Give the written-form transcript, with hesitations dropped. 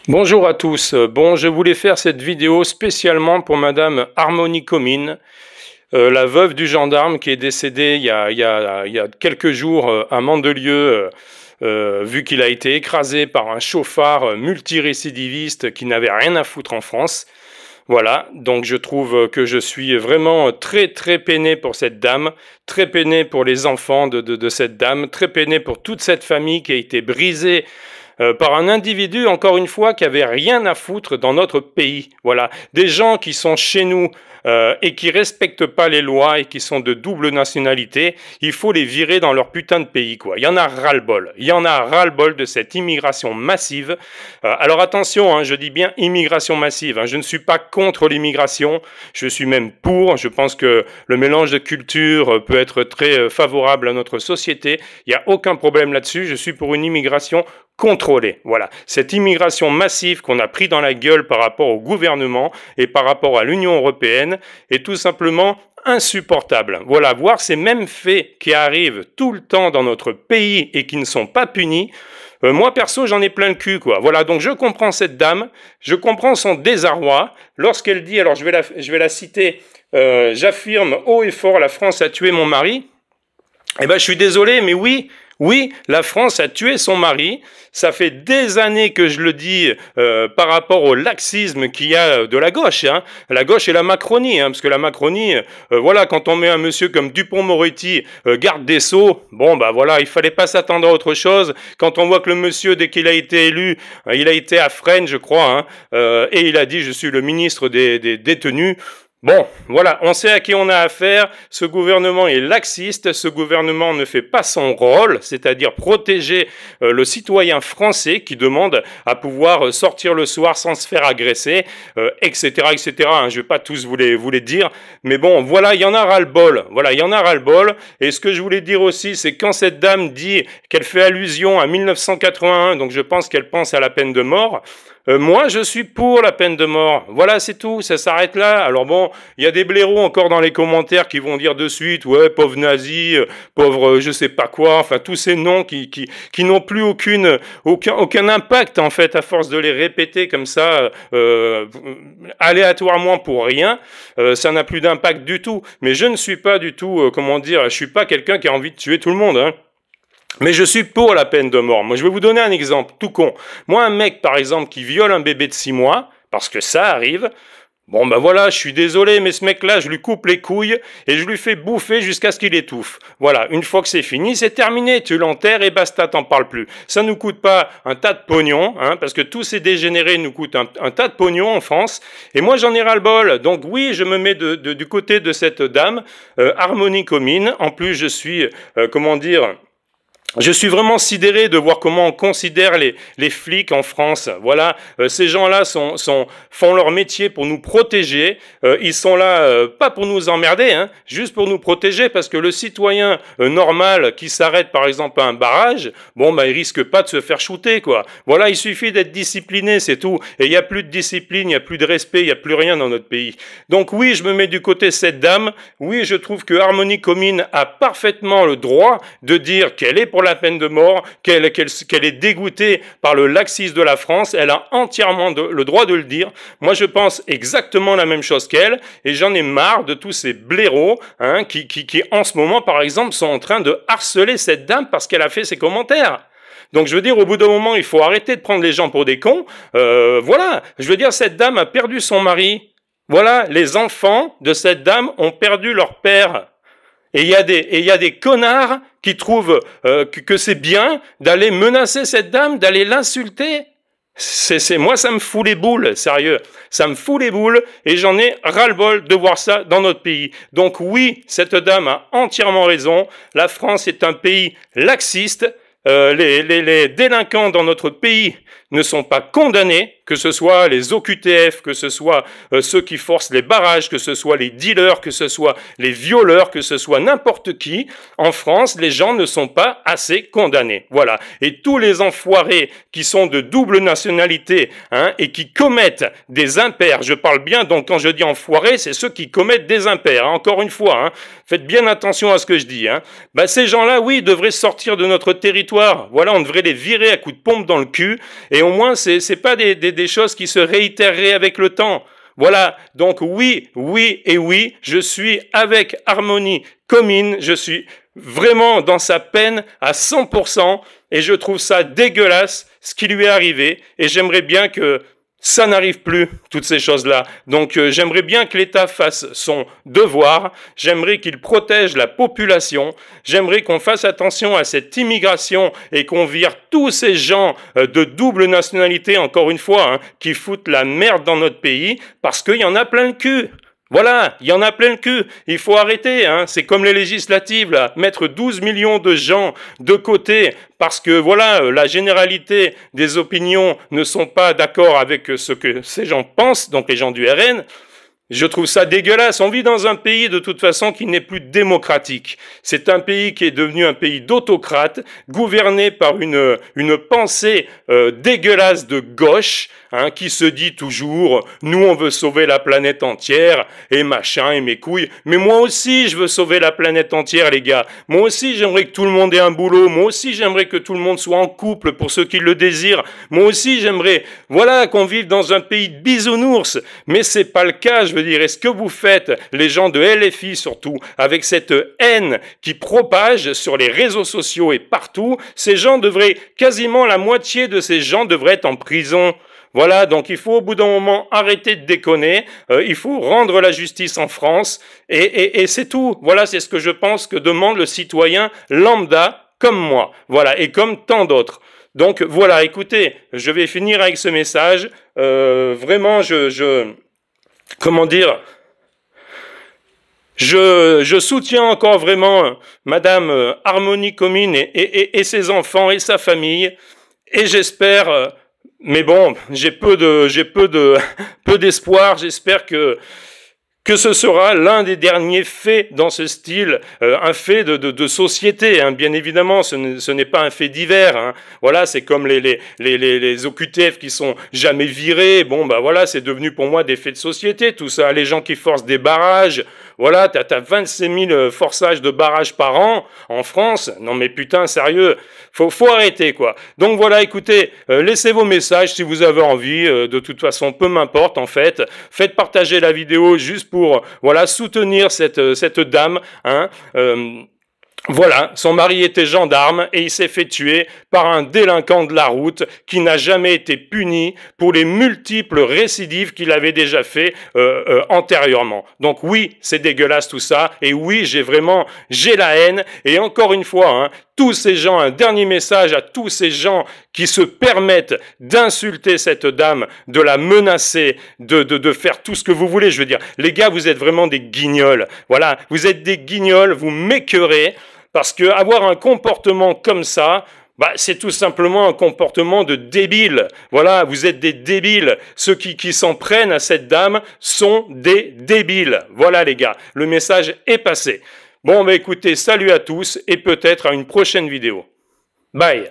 Bonjour à tous. Bon, je voulais faire cette vidéo spécialement pour Madame Harmonie Comines, la veuve du gendarme qui est décédé il y a quelques jours à Mandelieu, vu qu'il a été écrasé par un chauffard multirécidiviste qui n'avait rien à foutre en France. Voilà, donc je trouve que je suis vraiment très très peiné pour cette dame, très peiné pour les enfants de cette dame, très peiné pour toute cette famille qui a été brisée par un individu, encore une fois, qui avait rien à foutre dans notre pays. Voilà, des gens qui sont chez nous et qui respectent pas les lois et qui sont de double nationalité, il faut les virer dans leur putain de pays, quoi. Il y en a ras-le-bol. Il y en a ras-le-bol de cette immigration massive. Alors attention, hein, je dis bien immigration massive. Hein, je ne suis pas contre l'immigration. Je suis même pour. Je pense que le mélange de cultures peut être très favorable à notre société. Il n'y a aucun problème là-dessus. Je suis pour une immigration contrôlée. Voilà. Cette immigration massive qu'on a pris dans la gueule par rapport au gouvernement et par rapport à l'Union européenne est tout simplement insupportable. Voilà, voir ces mêmes faits qui arrivent tout le temps dans notre pays et qui ne sont pas punis, moi perso j'en ai plein le cul, quoi. Voilà, donc je comprends cette dame, je comprends son désarroi lorsqu'elle dit, alors je vais la citer, j'affirme haut et fort, la France a tué mon mari. Eh ben je suis désolé, mais oui, la France a tué son mari. Ça fait des années que je le dis par rapport au laxisme qu'il y a de la gauche. Hein. La gauche et la Macronie. Hein, parce que la Macronie, voilà, quand on met un monsieur comme Dupond-Moretti, garde des Sceaux, bon, bah voilà, il fallait pas s'attendre à autre chose. Quand on voit que le monsieur, dès qu'il a été élu, il a été à Fresnes, je crois, hein, et il a dit « je suis le ministre des détenus ». Bon, voilà, on sait à qui on a affaire. Ce gouvernement est laxiste, ce gouvernement ne fait pas son rôle, c'est-à-dire protéger le citoyen français qui demande à pouvoir sortir le soir sans se faire agresser, etc., etc. Hein, je vais pas tous vous les dire, mais bon, voilà, il y en a ras-le-bol. Voilà, il y en a ras-le-bol. Et ce que je voulais dire aussi, c'est quand cette dame dit qu'elle fait allusion à 1981, donc je pense qu'elle pense à la peine de mort. Moi, je suis pour la peine de mort. Voilà, c'est tout, ça s'arrête là. Alors bon, il y a des blaireaux encore dans les commentaires qui vont dire de suite, ouais, pauvre nazi, pauvre je sais pas quoi, enfin tous ces noms qui n'ont plus aucun impact en fait à force de les répéter comme ça aléatoirement pour rien, ça n'a plus d'impact du tout. Mais je ne suis pas du tout, comment dire, je suis pas quelqu'un qui a envie de tuer tout le monde, hein. Mais je suis pour la peine de mort. Moi, je vais vous donner un exemple tout con. Moi, un mec, par exemple, qui viole un bébé de 6 mois, parce que ça arrive, bon, ben voilà, je suis désolé, mais ce mec-là, je lui coupe les couilles et je lui fais bouffer jusqu'à ce qu'il étouffe. Voilà, une fois que c'est fini, c'est terminé. Tu l'enterres et basta, t'en parles plus. Ça nous coûte pas un tas de pognon, hein, parce que tous ces dégénérés nous coûtent un tas de pognon en France. Et moi, j'en ai ras-le-bol. Donc oui, je me mets du côté de cette dame, Harmonie Comines. En plus, je suis, comment dire... Je suis vraiment sidéré de voir comment on considère les flics en France. Voilà, ces gens-là font leur métier pour nous protéger. Ils sont là pas pour nous emmerder, hein, juste pour nous protéger, parce que le citoyen normal qui s'arrête par exemple à un barrage, bon bah il risque pas de se faire shooter, quoi. Voilà, il suffit d'être discipliné, c'est tout. Et il n'y a plus de discipline, il n'y a plus de respect, il n'y a plus rien dans notre pays. Donc oui, je me mets du côté de cette dame. Oui, je trouve que Harmonie Comines a parfaitement le droit de dire qu'elle est pour la peine de mort, qu'elle est dégoûtée par le laxisme de la France. Elle a entièrement le droit de le dire. Moi, je pense exactement la même chose qu'elle, et j'en ai marre de tous ces blaireaux, hein, qui en ce moment, par exemple, sont en train de harceler cette dame parce qu'elle a fait ses commentaires. Donc je veux dire, au bout d'un moment, il faut arrêter de prendre les gens pour des cons. Voilà, je veux dire, cette dame a perdu son mari. Voilà, les enfants de cette dame ont perdu leur père. Et il y a des connards qui trouvent que c'est bien d'aller menacer cette dame, d'aller l'insulter. Moi, ça me fout les boules, sérieux. Ça me fout les boules et j'en ai ras-le-bol de voir ça dans notre pays. Donc oui, cette dame a entièrement raison. La France est un pays laxiste. Les délinquants dans notre pays ne sont pas condamnés, que ce soit les OQTF, que ce soit ceux qui forcent les barrages, que ce soit les dealers, que ce soit les violeurs, que ce soit n'importe qui, en France, les gens ne sont pas assez condamnés. Voilà. Et tous les enfoirés qui sont de double nationalité hein, et qui commettent des impairs, je parle bien, donc quand je dis enfoirés, c'est ceux qui commettent des impairs, hein, encore une fois, hein, faites bien attention à ce que je dis. Hein. Ben, ces gens-là, oui, devraient sortir de notre territoire. Voilà, on devrait les virer à coups de pompe dans le cul, et au moins, c'est pas des choses qui se réitéreraient avec le temps. Voilà, donc oui, oui et oui, je suis avec Harmonie Comine, je suis vraiment dans sa peine à 100%, et je trouve ça dégueulasse ce qui lui est arrivé, et j'aimerais bien que ça n'arrive plus, toutes ces choses-là. Donc j'aimerais bien que l'État fasse son devoir, j'aimerais qu'il protège la population, j'aimerais qu'on fasse attention à cette immigration et qu'on vire tous ces gens de double nationalité, encore une fois, hein, qui foutent la merde dans notre pays, parce qu'il y en a plein le cul. Voilà, il y en a plein le cul. Il faut arrêter, hein. C'est comme les législatives, là. Mettre 12 millions de gens de côté parce que, voilà, la généralité des opinions ne sont pas d'accord avec ce que ces gens pensent, donc les gens du RN. Je trouve ça dégueulasse. On vit dans un pays, de toute façon, qui n'est plus démocratique. C'est un pays qui est devenu un pays d'autocrates, gouverné par une pensée dégueulasse de gauche, hein, qui se dit toujours « nous, on veut sauver la planète entière, et machin, et mes couilles ». Mais moi aussi, je veux sauver la planète entière, les gars. Moi aussi, j'aimerais que tout le monde ait un boulot. Moi aussi, j'aimerais que tout le monde soit en couple pour ceux qui le désirent. Moi aussi, j'aimerais, voilà, qu'on vive dans un pays de bisounours. Mais c'est pas le cas, je veux dire. Est-ce que vous faites, les gens de LFI surtout, avec cette haine qui propage sur les réseaux sociaux et partout, ces gens devraient, quasiment la moitié de ces gens devraient être en prison. Voilà, donc il faut au bout d'un moment arrêter de déconner, il faut rendre la justice en France, et c'est tout. Voilà, c'est ce que je pense que demande le citoyen lambda comme moi, voilà, et comme tant d'autres. Donc voilà, écoutez, je vais finir avec ce message. Vraiment, comment dire, je soutiens encore vraiment Madame Harmonie Comine et ses enfants et sa famille, et j'espère... mais bon, j'ai peu d'espoir. J'espère que ce sera l'un des derniers faits dans ce style, un fait de société, hein, bien évidemment, ce n'est pas un fait divers. Hein. Voilà, c'est comme les OQTF qui sont jamais virés. Bon, bah voilà, c'est devenu pour moi des faits de société, tout ça. Les gens qui forcent des barrages. Voilà, t'as 26 000 forçages de barrages par an en France. Non mais putain, sérieux, faut arrêter quoi. Donc voilà, écoutez, laissez vos messages si vous avez envie. De toute façon, peu m'importe en fait. Faites partager la vidéo juste pour voilà soutenir cette dame. Hein. Voilà, son mari était gendarme et il s'est fait tuer par un délinquant de la route qui n'a jamais été puni pour les multiples récidives qu'il avait déjà fait antérieurement. Donc oui, c'est dégueulasse tout ça, et oui, j'ai la haine, et encore une fois, hein, tous ces gens, un dernier message à tous ces gens qui se permettent d'insulter cette dame, de la menacer, de faire tout ce que vous voulez, je veux dire, les gars, vous êtes vraiment des guignols, voilà, vous êtes des guignols, vous m'écœurez. Parce que avoir un comportement comme ça, bah, c'est tout simplement un comportement de débile. Voilà, vous êtes des débiles. Ceux qui s'en prennent à cette dame sont des débiles. Voilà les gars, le message est passé. Bon, bah écoutez, salut à tous et peut-être à une prochaine vidéo. Bye.